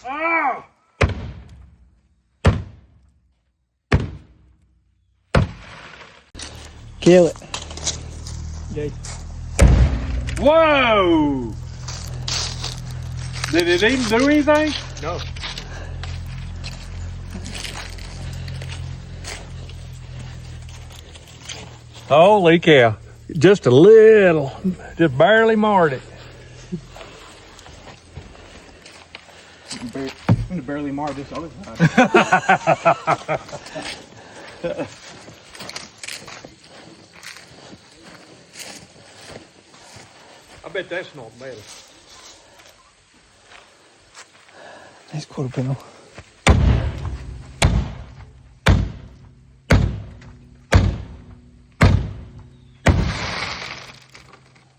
Oh! Kill it. Yay. Whoa! Did it even do anything? No. Holy cow. Just a little. Just barely marred it. Barely marred this other side. I bet that's not metal. Nice quarter panel.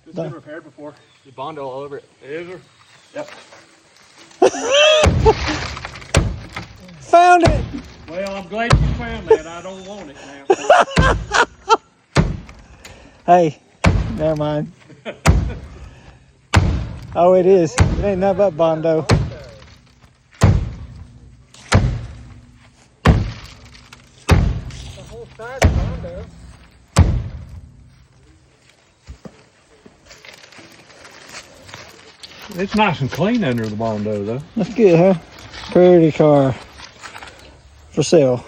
It's been repaired before. You Bondo all over it. Is there? Yep. Found it! Well, I'm glad you found that. I don't want it now. Hey, never mind. Oh, it is. It ain't nothing but Bondo. The whole side of Bondo. It's nice and clean under the Bondo, though. That's good, huh? Pretty car. For sale.